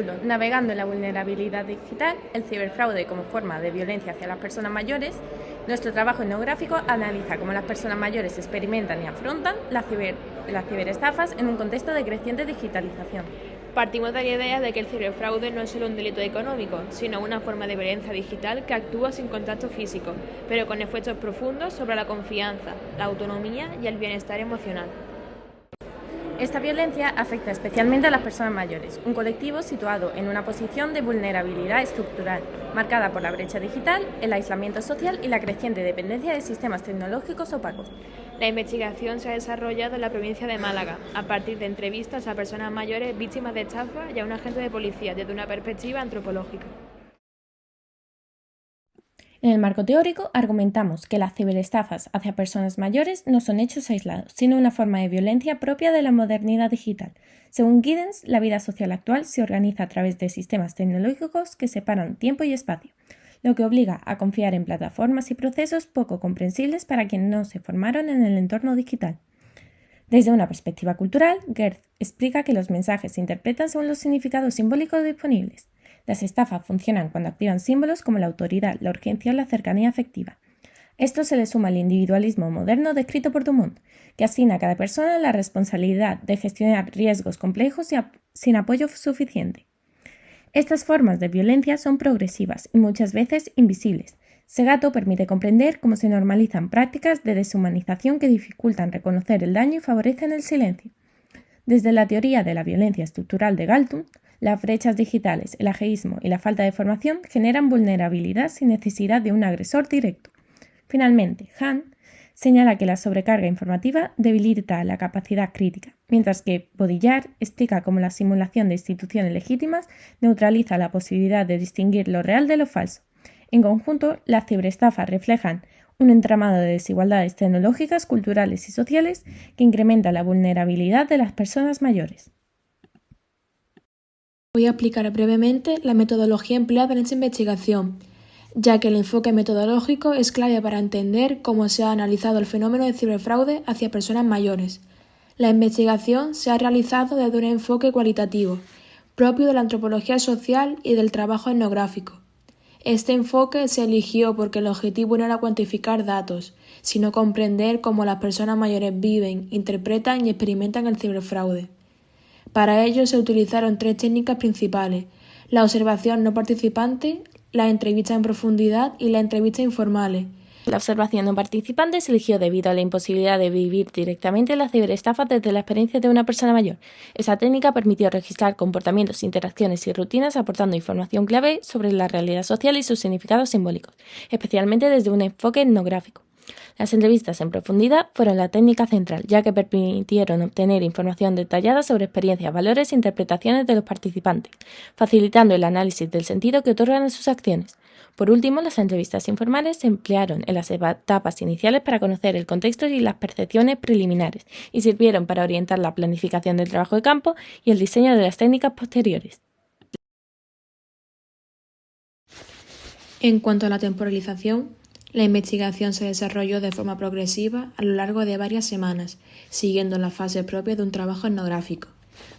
título Navegando en la vulnerabilidad digital, el ciberfraude como forma de violencia hacia las personas mayores, nuestro trabajo etnográfico analiza cómo las personas mayores experimentan y afrontan las ciberestafas en un contexto de creciente digitalización. Partimos de la idea de que el ciberfraude no es solo un delito económico, sino una forma de violencia digital que actúa sin contacto físico, pero con efectos profundos sobre la confianza, la autonomía y el bienestar emocional. Esta violencia afecta especialmente a las personas mayores, un colectivo situado en una posición de vulnerabilidad estructural, marcada por la brecha digital, el aislamiento social y la creciente dependencia de sistemas tecnológicos opacos. La investigación se ha desarrollado en la provincia de Málaga, a partir de entrevistas a personas mayores víctimas de estafa y a un agente de policía desde una perspectiva antropológica. En el marco teórico, argumentamos que las ciberestafas hacia personas mayores no son hechos aislados, sino una forma de violencia propia de la modernidad digital. Según Giddens, la vida social actual se organiza a través de sistemas tecnológicos que separan tiempo y espacio, lo que obliga a confiar en plataformas y procesos poco comprensibles para quienes no se formaron en el entorno digital. Desde una perspectiva cultural, Gerth explica que los mensajes se interpretan según los significados simbólicos disponibles. Las estafas funcionan cuando activan símbolos como la autoridad, la urgencia o la cercanía afectiva. Esto se le suma al individualismo moderno descrito por Dumont, que asigna a cada persona la responsabilidad de gestionar riesgos complejos y sin apoyo suficiente. Estas formas de violencia son progresivas y muchas veces invisibles. Segato permite comprender cómo se normalizan prácticas de deshumanización que dificultan reconocer el daño y favorecen el silencio. Desde la teoría de la violencia estructural de Galtung, las brechas digitales, el ajeísmo y la falta de formación generan vulnerabilidad sin necesidad de un agresor directo. Finalmente, Hahn señala que la sobrecarga informativa debilita la capacidad crítica, mientras que Baudrillard explica cómo la simulación de instituciones legítimas neutraliza la posibilidad de distinguir lo real de lo falso. En conjunto, las ciberestafas reflejan un entramado de desigualdades tecnológicas, culturales y sociales que incrementa la vulnerabilidad de las personas mayores. Voy a explicar brevemente la metodología empleada en esta investigación, ya que el enfoque metodológico es clave para entender cómo se ha analizado el fenómeno de ciberfraude hacia personas mayores. La investigación se ha realizado desde un enfoque cualitativo, propio de la antropología social y del trabajo etnográfico. Este enfoque se eligió porque el objetivo no era cuantificar datos, sino comprender cómo las personas mayores viven, interpretan y experimentan el ciberfraude. Para ello se utilizaron 3 técnicas principales: la observación no participante, la entrevista en profundidad y la entrevista informales. La observación no participante se eligió debido a la imposibilidad de vivir directamente las ciberestafas desde la experiencia de una persona mayor. Esa técnica permitió registrar comportamientos, interacciones y rutinas, aportando información clave sobre la realidad social y sus significados simbólicos, especialmente desde un enfoque etnográfico. Las entrevistas en profundidad fueron la técnica central, ya que permitieron obtener información detallada sobre experiencias, valores e interpretaciones de los participantes, facilitando el análisis del sentido que otorgan a sus acciones. Por último, las entrevistas informales se emplearon en las etapas iniciales para conocer el contexto y las percepciones preliminares, y sirvieron para orientar la planificación del trabajo de campo y el diseño de las técnicas posteriores. En cuanto a la temporalización, la investigación se desarrolló de forma progresiva a lo largo de varias semanas, siguiendo la fase propia de un trabajo etnográfico.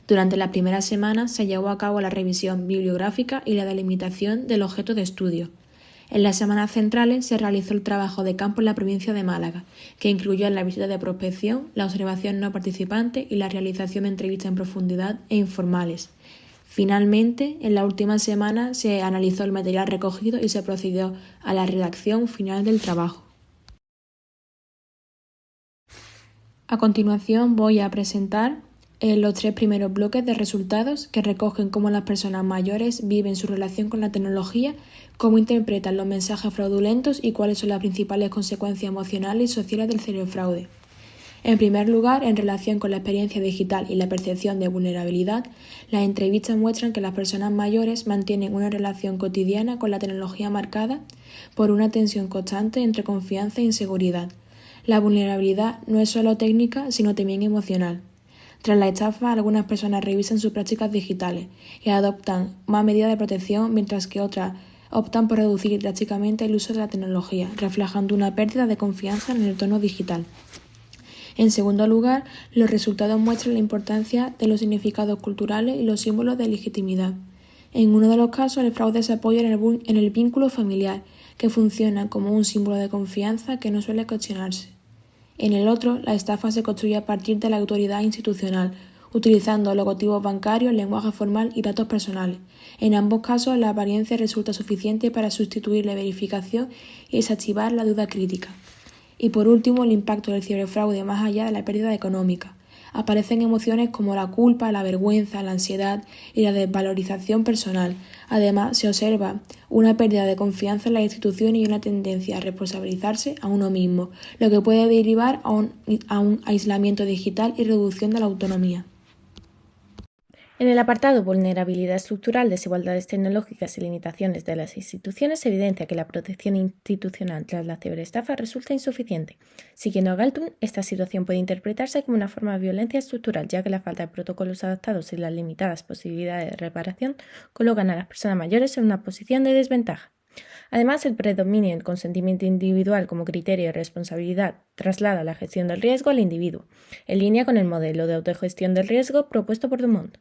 Durante las primeras semanas se llevó a cabo la revisión bibliográfica y la delimitación del objeto de estudio. En las semanas centrales se realizó el trabajo de campo en la provincia de Málaga, que incluyó la visita de prospección, la observación no participante y la realización de entrevistas en profundidad e informales. Finalmente, en la última semana se analizó el material recogido y se procedió a la redacción final del trabajo. A continuación voy a presentar los 3 primeros bloques de resultados que recogen cómo las personas mayores viven su relación con la tecnología, cómo interpretan los mensajes fraudulentos y cuáles son las principales consecuencias emocionales y sociales del ciberfraude. En primer lugar, en relación con la experiencia digital y la percepción de vulnerabilidad, las entrevistas muestran que las personas mayores mantienen una relación cotidiana con la tecnología marcada por una tensión constante entre confianza e inseguridad. La vulnerabilidad no es solo técnica, sino también emocional. Tras la estafa, algunas personas revisan sus prácticas digitales y adoptan más medidas de protección, mientras que otras optan por reducir drásticamente el uso de la tecnología, reflejando una pérdida de confianza en el entorno digital. En segundo lugar, los resultados muestran la importancia de los significados culturales y los símbolos de legitimidad. En uno de los casos, el fraude se apoya en el vínculo familiar, que funciona como un símbolo de confianza que no suele cuestionarse. En el otro, la estafa se construye a partir de la autoridad institucional, utilizando logotipos bancarios, lenguaje formal y datos personales. En ambos casos, la apariencia resulta suficiente para sustituir la verificación y desactivar la duda crítica. Y por último, el impacto del ciberfraude más allá de la pérdida económica. Aparecen emociones como la culpa, la vergüenza, la ansiedad y la desvalorización personal. Además, se observa una pérdida de confianza en las instituciones y una tendencia a responsabilizarse a uno mismo, lo que puede derivar a un aislamiento digital y reducción de la autonomía. En el apartado Vulnerabilidad estructural, desigualdades tecnológicas y limitaciones de las instituciones, se evidencia que la protección institucional tras la ciberestafa resulta insuficiente. Siguiendo a Galtung, esta situación puede interpretarse como una forma de violencia estructural, ya que la falta de protocolos adaptados y las limitadas posibilidades de reparación colocan a las personas mayores en una posición de desventaja. Además, el predominio del consentimiento individual como criterio de responsabilidad traslada la gestión del riesgo al individuo, en línea con el modelo de autogestión del riesgo propuesto por Dumont.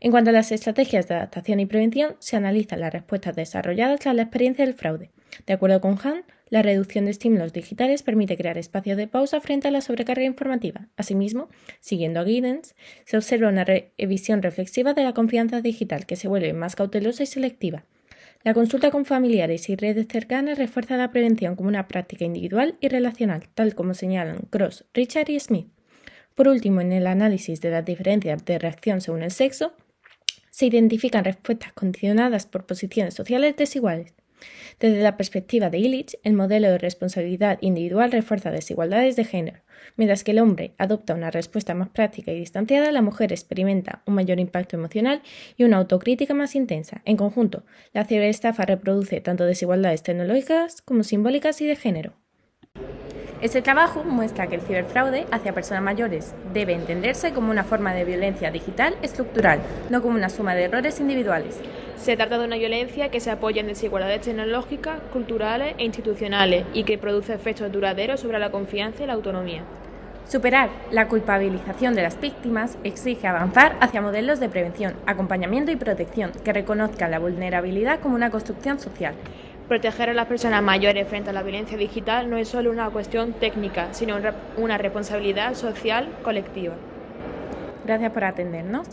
En cuanto a las estrategias de adaptación y prevención, se analizan las respuestas desarrolladas tras la experiencia del fraude. De acuerdo con Hahn, la reducción de estímulos digitales permite crear espacios de pausa frente a la sobrecarga informativa. Asimismo, siguiendo a Giddens, se observa una revisión reflexiva de la confianza digital que se vuelve más cautelosa y selectiva. La consulta con familiares y redes cercanas refuerza la prevención como una práctica individual y relacional, tal como señalan Cross, Richard y Smith. Por último, en el análisis de las diferencias de reacción según el sexo, se identifican respuestas condicionadas por posiciones sociales desiguales. Desde la perspectiva de Illich, el modelo de responsabilidad individual refuerza desigualdades de género. Mientras que el hombre adopta una respuesta más práctica y distanciada, la mujer experimenta un mayor impacto emocional y una autocrítica más intensa. En conjunto, la ciberestafa reproduce tanto desigualdades tecnológicas como simbólicas y de género. Este trabajo muestra que el ciberfraude hacia personas mayores debe entenderse como una forma de violencia digital estructural, no como una suma de errores individuales. Se trata de una violencia que se apoya en desigualdades tecnológicas, culturales e institucionales y que produce efectos duraderos sobre la confianza y la autonomía. Superar la culpabilización de las víctimas exige avanzar hacia modelos de prevención, acompañamiento y protección que reconozcan la vulnerabilidad como una construcción social. Proteger a las personas mayores frente a la violencia digital no es solo una cuestión técnica, sino una responsabilidad social colectiva. Gracias por atendernos.